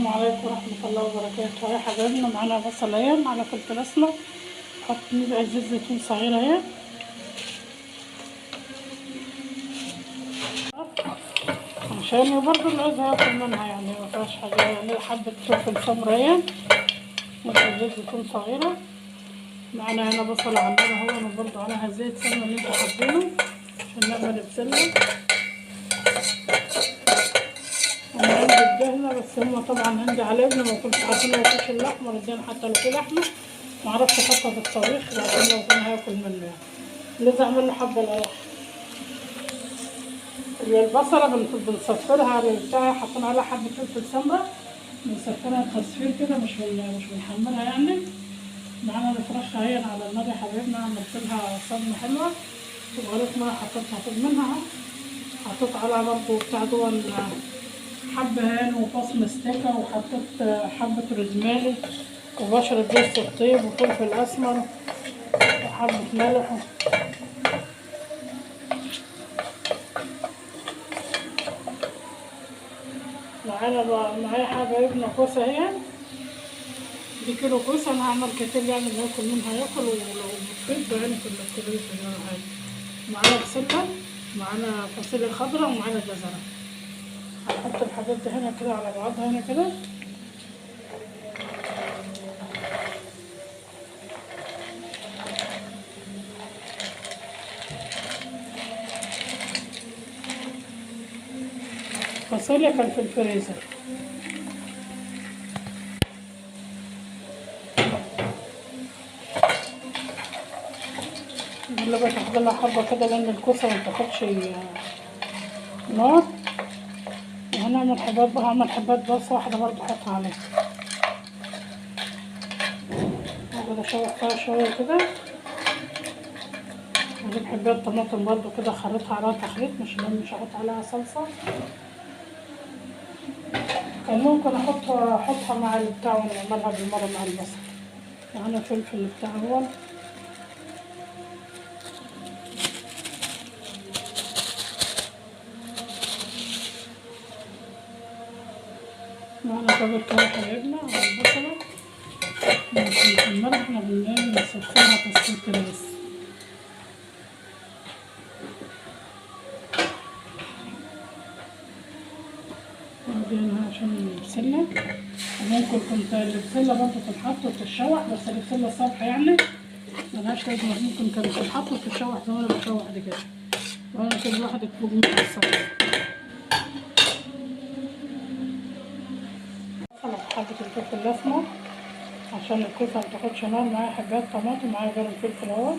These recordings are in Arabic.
السلام عليكم ورحمة الله وبركاته. يا حبايبنا معانا بصل اهي، معانا فلفل اسمر، نحط نبقى زيت زيتون صغيرة اهي عشان برضه اللي عايز ياكل منها، يعني مفيهاش حاجة، يعني حبة فلفل سمرا اهي، نبقى زيت زيتون صغيرة. معانا هنا بصل على النار اهو، وبرضه عليها زيت سمنة اللي انتوا حابينه عشان نعمل بسلة. انا عندي الدهنة بس هما طبعا عندي على ابني ما كنتش عارفين لو مفيش اللحمة والدهن، حتى لو في لحمة معرفش احطها في الطبيخ عشان لو كان هياكل منه، يعني لازم اعمل له حبة القرع. البصلة بنصفرها بتاع، حاطين عليها حبة فلفل سمرا، بنصفرها تصفير كده، مش بنحمرها يعني. معانا الفراخ اهي على النار يا حبايبنا، عملت لها صدمة حلوة وغليت ميه حطيتها فوق منها، حطيت عليها برضه بتاع دول حبة هان وفص مستكة، وحطيت حبة روزماري وبشرة جوز الطيب وفلفل أسمر وحبة ملح. معايا حبايبنا كوسة اهي، دي كيلو كوسة. أنا هعمل كتير يعني اللي ياكل منها ياكل، ولو بتحب يعني في الكبريت ولا حاجة. معانا بسلة، معانا فاصوليا خضراء، ومعانا جزرة. هنحط الحاجات دي هنا كده على بعضها هنا كده. فاصوليا كان في الفريزر، اللي بتاخد لها حبة كده لأن الكوسة ما بتاخدش نار. وهنعمل حبات بقى، هعمل حبات بس واحدة برضه احطها عليها، هقعد اشوح فيها شوية كده. واجيب حبات طماطم برضه كده اخرطها عليها تخليط، مش هحط عليها صلصة. كان ممكن احطها مع البتاع ونعملها بالمرة مع البصل. معانا فلفل بتاع هو، معانا توابل كده حبايبنا على البصلة، مش بنحمرها، احنا بنصفيها تصفية كده بس. هنا عشان البسلة، وممكن كنت البسلة برضه تتحط وتتشوح، بس البسلة صبحة يعني ملهاش لازمة، ممكن كانت تتحط وتتشوح زي ما انا بشوح دي كده، وانا كل واحد يطلب منها الصبحة. حبة الفلفل الأسمر عشان الكوسة متاخدش نار. معايا حبات طماطم، معايا جرن فلفل اهو،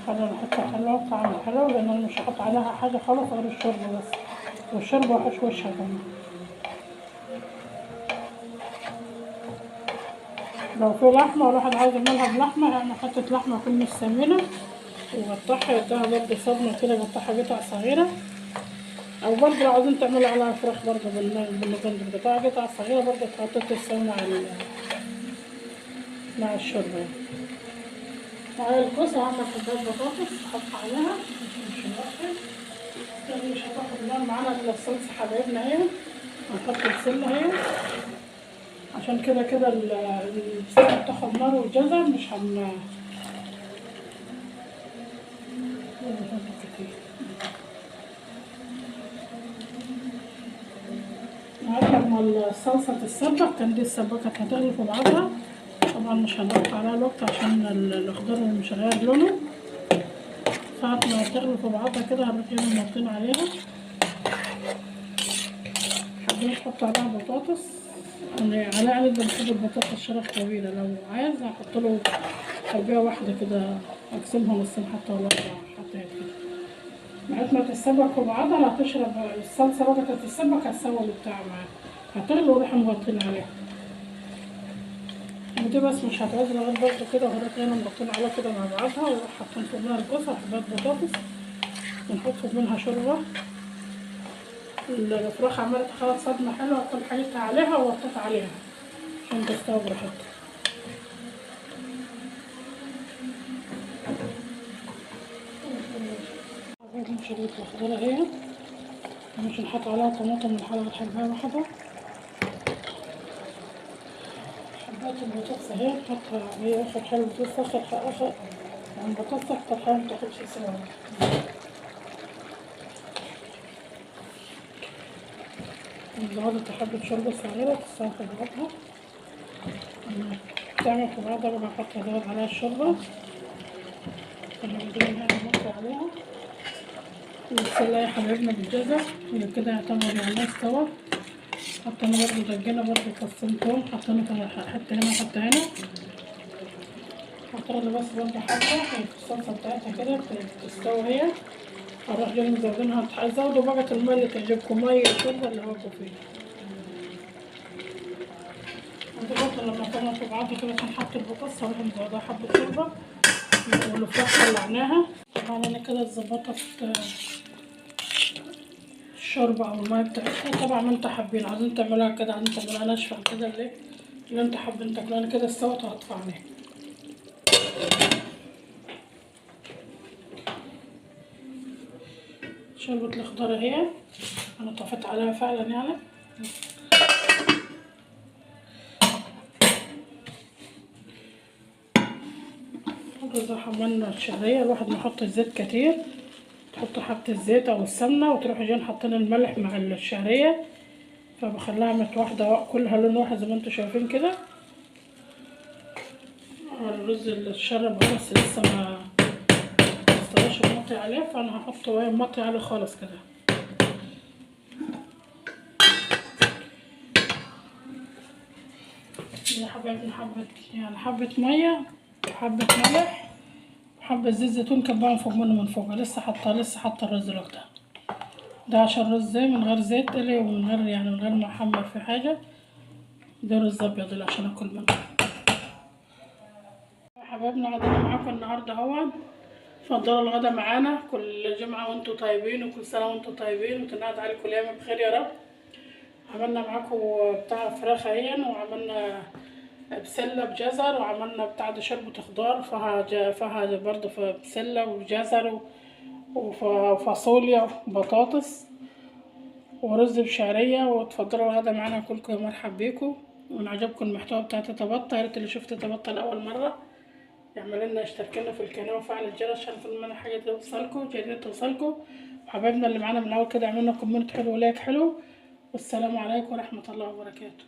خلي ريحتها حلوة وطعمها حلو، لأن أنا مش هحط عليها حاجة خالص غير الشوربة بس، والشوربة وحش وشها كمان. لو في لحمة والواحد عايز يعملها بلحمة، يعني حتة لحمة تكون مش سمينة وقطعها، يديها برضه صدمة كده، قطعها قطع صغيرة. أو برضه لو عايزين تعملوا عليها فراخ برضه بالمجندر، قطع صغيرة برضه تحطوا تسوي مع الشوربة. معايا الكوسة، هعمل حبات بطاطس أحط عليها مش هنقفل، يعني مش هتاخد نار. معانا الصلصة حبايبنا اهي، هنحط البسلة اهي، عشان كده البسلة بتاخد نار، والجزر مش عارفة لما الصلصة تتسبك كان دي السباكة هتغلي في بعضها. طبعا مش هنحط عليها الوقت عشان الخضار مش هيغير لونه. ساعة ما تغلي في بعضها كده هنروح نحطين عليها. حابين نحط عليها بطاطس، يعني على علبة بنحب البطاطس شرايح طويلة، لو عايز هحط له حباية واحدة كده، اقسمها نصين حتى ولا حتى كده، لغاية ما تتسبك في بعضها. هتشرب الصلصة بقى تتسبك، هتسوي البتاع معاها، هتغلي ونروح مغطين عليها. ودي بس مش هتعوز لغاية برضه كده، وهنروح هنا مغطين عليها كده مع بعضها، ونروح حاطين فوق منها الكوسة وحبات بطاطس، ونحط فوق منها شوربة. الفراخ عمالة تاخد صدمة حلوة، كل حاجتها عليها ووطيت عليها عشان تستوي براحتها. شريط الخضار اهي، ممكن نحط عليها طماطم الحلوة بتحبها واحدة. حبات البطاطس اهي نحطها، هي اخر حاجة بتوسخ اخر يعني البطاطس اكتر حاجة متاخدش سوا. زودت حبة شوربة صغيرة تستوي في بعضها، تعمل في بعضها بقى احط ازود عليها الشوربة اللي بدون هنا نحط عليها. والبسلة يا حبايبنا بالجزر هي كده يعتبر يعني استوى. حطينا برضه دجينا برضه فصين توم، حطينا حتة هنا وحتة هنا. حطينا بس برضه حبة الصلصة بتاعتها كده بتستوي هي. هنروح جايين مزودينها، هتزودوا بقى المية اللي تعجبكم، مية شوربة اللي هواكوا فيه. ودلوقتي لما كنا في بعض كده هنحط البطاطس هنروح مزودها حبة شوربة والفراخ طلعناها. طبعا انا كده اتظبطت الشوربة او المية بتاعتها. طبعا انتوا حابين عايزين تعملوها كده، عايزين تعملوها ناشفة كده اللي انتوا حابين تاكلوها. انا كده استوت وهطفي عليها. شوربة الخضار اهي انا طفيت عليها فعلا يعني. إذا حملنا الشعرية الواحد نحط الزيت كتير، تحط حبة الزيت أو السمنة وتروحوا جايين حاطين الملح مع الشعرية، فبخليها متوحدة كلها لون واحد زي ما انتوا شايفين كده. الرز اللي اتشرب بس لسه ما استواش المطي عليه، فأنا هحطه وهي مطي عليه خالص كده. يا حبايبي حبة مية وحبة ملح وحبة زيت زيتون كبان فوق منه من فوق. لسه حاطة الرز لوحده ده عشان رز من غير زيت قلي ومن غير يعني من غير ما احمر في حاجة. ده رز ابيض اللي عشان اكل منه. يا حبايبنا غدانا معاكم النهارده اهو. اتفضلوا الغدا معانا. كل جمعة وانتم طيبين وكل سنة وانتم طيبين وتنعاد عليكم الايام بخير يا رب. عملنا معاكم بتاع فراخ اهين، وعملنا بسلة بجزر، وعملنا بتاع ده شوربة خضار فيها برضه بسلة وجزر وفاصوليا وبطاطس ورز بشعرية. وتفضلوا الغدا معانا كلكم مرحب بيكم. وان عجبكم المحتوى بتاع تيتا بطة يا ريت اللي شفت تيتا بطة لأول مرة يعمل لنا اشترك لنا في القناة وفعل الجرس عشان كل ما حاجة توصلكم جديدة توصلكم. وحبايبنا اللي معانا من الأول كده عملنا كومنت حلو ولايك حلو. والسلام عليكم ورحمة الله وبركاته.